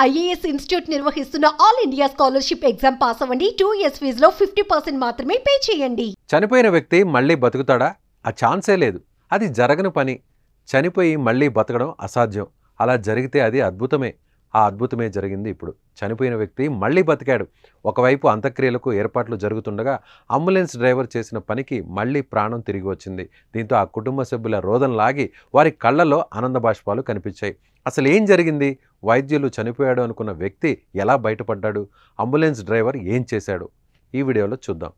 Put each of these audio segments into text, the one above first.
IAS institute నిర్వహిస్తున్న all India scholarship exam pass అవ్వండి. 2 years ఫీజులో 50% మాత్రమే పే చేయండి. చనిపోయిన వ్యక్తి మళ్ళీ బతుకుతాడా? ఆ ఛాన్సే లేదు. అది జరగని పని. చనిపోయి మళ్ళీ బతకడం అసాధ్యం. అలా జరిగితే అది అద్భుతమే. ఆ అద్భుతమే జరిగింది ఇప్పుడు. చనిపోయిన వ్యక్తి మళ్ళీ బతికాడు. ఒకవైపు అంత్యక్రియలకు ఏర్పాట్లు జరుగుతుండగా అంబులెన్స్ డ్రైవర్ చేసిన పనికి మళ్ళీ ప్రాణం తిరిగి వచ్చింది. దీంతో ఆ కుటుంబ సభ్యుల రోదన లాగి వారి కళ్ళలో ఆనంద బాష్పాలు కనిపించాయి. అసలు ఏం జరిగింది? వైద్యులు చనిపోయాడు అనుకున్న వ్యక్తి ఎలా బయటపడ్డాడు? అంబులెన్స్ డ్రైవర్ ఏం చేశాడు? ఈ వీడియోలో చూద్దాం.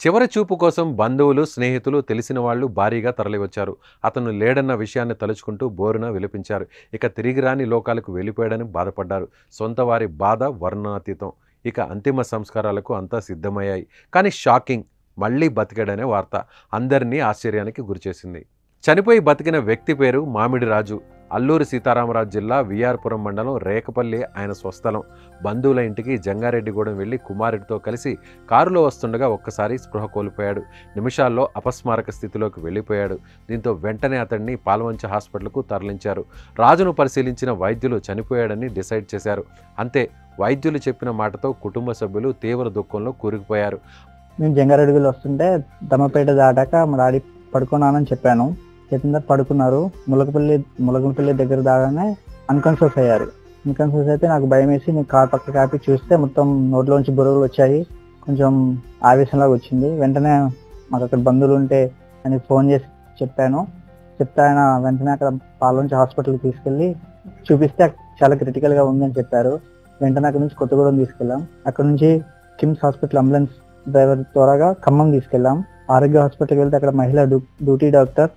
చివరి చూపు కోసం బంధువులు, స్నేహితులు, తెలిసిన వాళ్ళు భారీగా తరలివచ్చారు. అతను లేడన్న విషయాన్ని తలుచుకుంటూ బోరున విలపించారు. ఇక తిరిగి రాని లోకాలకు వెళ్ళిపోయాడని బాధపడ్డారు. సొంత వారి బాధ వర్ణనాతీతం. ఇక అంతిమ సంస్కారాలకు అంతా సిద్ధమయ్యాయి. కానీ షాకింగ్, మళ్ళీ బతికాడనే వార్త అందరినీ ఆశ్చర్యానికి గురిచేసింది. చనిపోయి బతికిన వ్యక్తి పేరు మామిడి రాజు. అల్లూరి సీతారామరాజు జిల్లా విఆర్పురం మండలం రేకపల్లి ఆయన స్వస్థలం. బంధువుల ఇంటికి జంగారెడ్డిగూడెం వెళ్లి కుమారుడితో కలిసి కారులో వస్తుండగా ఒక్కసారి స్పృహ కోల్పోయాడు. నిమిషాల్లో అపస్మారక స్థితిలోకి వెళ్ళిపోయాడు. దీంతో వెంటనే అతన్ని పాల్వంచ హాస్పిటల్కు తరలించారు. రాజును పరిశీలించిన వైద్యులు చనిపోయాడని డిసైడ్ చేశారు. అంతే, వైద్యులు చెప్పిన మాటతో కుటుంబ సభ్యులు తీవ్ర దుఃఖంలో కూరుకుపోయారు. మేము జంగారెడ్డిగూడెం వస్తుంటే దమ్మపేట దాటాక మా డాడీ పడుకున్నానని చెప్పాను. చెప్పిన పడుకున్నారు. ములగపల్లి దగ్గర దాగానే అన్కాన్షియస్ అయ్యారు. అన్కాన్షియస్ అయితే నాకు భయం వేసి నేను కార్ పక్క కాపి చూస్తే మొత్తం నోట్లోంచి బుర్రలు వచ్చాయి. కొంచెం ఆవేశంలాగా వచ్చింది. వెంటనే మాకు అక్కడ బంధువులు ఉంటే ఆయనకి ఫోన్ చేసి చెప్తే ఆయన వెంటనే అక్కడ పాల్వంచ హాస్పిటల్కి తీసుకెళ్ళి చూపిస్తే చాలా క్రిటికల్గా ఉందని చెప్పారు. వెంటనే అక్కడ నుంచి కొత్తగూడెం తీసుకెళ్ళాం. అక్కడ నుంచి కిమ్స్ హాస్పిటల్ అంబులెన్స్ డ్రైవర్ త్వరగా ఖమ్మం తీసుకెళ్ళాం. ఆరోగ్య హాస్పిటల్కి వెళ్తే అక్కడ మహిళా డ్యూటీ డాక్టర్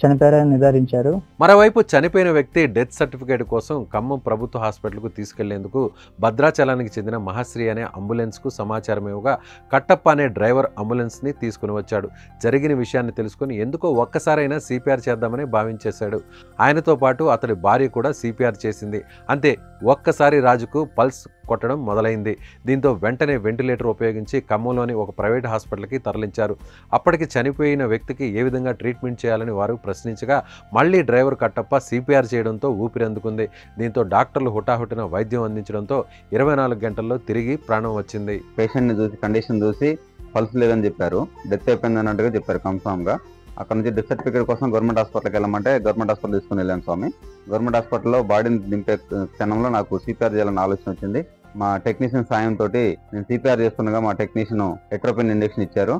చనిపోయారని నిర్ధారించారు. మరోవైపు చనిపోయిన వ్యక్తి డెత్ సర్టిఫికేట్ కోసం ఖమ్మం ప్రభుత్వ హాస్పిటల్కు తీసుకెళ్లేందుకు భద్రాచలానికి చెందిన మహాశ్రీ అనే అంబులెన్స్కు సమాచారం ఇవ్వగా కట్టప్ప అనే డ్రైవర్ అంబులెన్స్ని తీసుకుని వచ్చాడు. జరిగిన విషయాన్ని తెలుసుకుని ఎందుకో ఒక్కసారైనా సిపిఆర్ చేద్దామని భావించేశాడు. ఆయనతో పాటు అతడి భార్య కూడా సిపిఆర్ చేసింది. అంతే, ఒక్కసారి రాజుకు పల్స్ కొట్టడం మొదలైంది. దీంతో వెంటనే వెంటిలేటర్ ఉపయోగించి ఖమ్మంలోని ఒక ప్రైవేట్ హాస్పిటల్కి తరలించారు. అప్పటికి చనిపోయిన వ్యక్తికి ఏ విధంగా ట్రీట్మెంట్ చేయాలని వారు ప్రశ్నించగా మళ్ళీ డ్రైవర్ కట్టప్ప సిపిఆర్ చేయడంతో ఊపిరి అందుకుంది. దీంతో డాక్టర్లు హుటాహుటిన వైద్యం అందించడంతో 24 గంటల్లో తిరిగి ప్రాణం వచ్చింది. పేషెంట్ని చూసి కండిషన్ చూసి పల్స్ లేదని చెప్పారు. డెత్ అయిపోయింది అన్నట్టుగా చెప్పారు కన్ఫామ్గా. అక్కడ నుంచి డెత్ సర్టిఫికేట్ కోసం గవర్నమెంట్ హాస్పిటల్కి వెళ్ళమంటే గవర్నమెంట్ హాస్పిటల్ తీసుకుని వెళ్ళాను స్వామి. గవర్నమెంట్ హాస్పిటల్లో బాడీని దింపే క్షణంలో నాకు సిపిఆర్ చేయాలని ఆలోచన వచ్చింది. మా టెక్నీషియన్ సాయంతో నేను సిపిఆర్ చేస్తుండగా మా టెక్నీషియన్ ఎట్రోపిన్ ఇంజెక్షన్ ఇచ్చారు.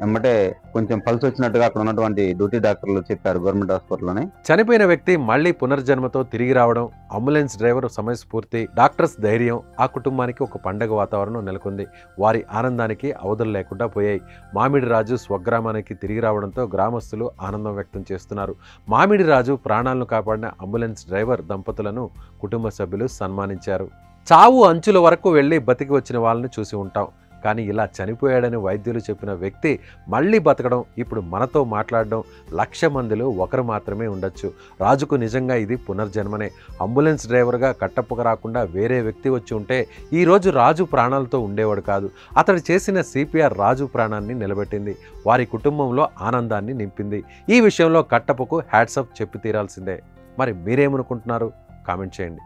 ఎమ్మటే కొంచెం పల్స్ వచ్చినట్టుగా అక్కడ ఉన్నటువంటి డ్యూటీ డాక్టర్లు చెప్పారు గవర్నమెంట్ హాస్పిటల్లోనే. చనిపోయిన వ్యక్తి మళ్లీ పునర్జన్మతో తిరిగి రావడం, అంబులెన్స్ డ్రైవర్ సమయస్ఫూర్తి, డాక్టర్స్ ధైర్యం ఆ కుటుంబానికి ఒక పండగ వాతావరణం నెలకొంది. వారి ఆనందానికి అవధులు లేకుండా పోయాయి. మామిడి రాజు స్వగ్రామానికి తిరిగి రావడంతో గ్రామస్తులు ఆనందం వ్యక్తం చేస్తున్నారు. మామిడి రాజు ప్రాణాలను కాపాడిన అంబులెన్స్ డ్రైవర్ దంపతులను కుటుంబ సభ్యులు సన్మానించారు. చావు అంచుల వరకు వెళ్లి బతికి వచ్చిన వాళ్ళని చూసి ఉంటాం. కానీ ఇలా చనిపోయాడని వైద్యులు చెప్పిన వ్యక్తి మళ్ళీ బతకడం, ఇప్పుడు మనతో మాట్లాడడం 1,00,000 మందిలో ఒకరు మాత్రమే ఉండొచ్చు. రాజుకు నిజంగా ఇది పునర్జన్మనే. అంబులెన్స్ డ్రైవర్గా కట్టప్పకు రాకుండా వేరే వ్యక్తి వచ్చి ఉంటే ఈరోజు రాజు ప్రాణాలతో ఉండేవాడు కాదు. అతడు చేసిన సిపిఆర్ రాజు ప్రాణాన్ని నిలబెట్టింది. వారి కుటుంబంలో ఆనందాన్ని నింపింది. ఈ విషయంలో కట్టప్పకు హ్యాట్స్ ఆఫ్ చెప్పి తీరాల్సిందే. మరి మీరేమనుకుంటున్నారు? కామెంట్ చేయండి.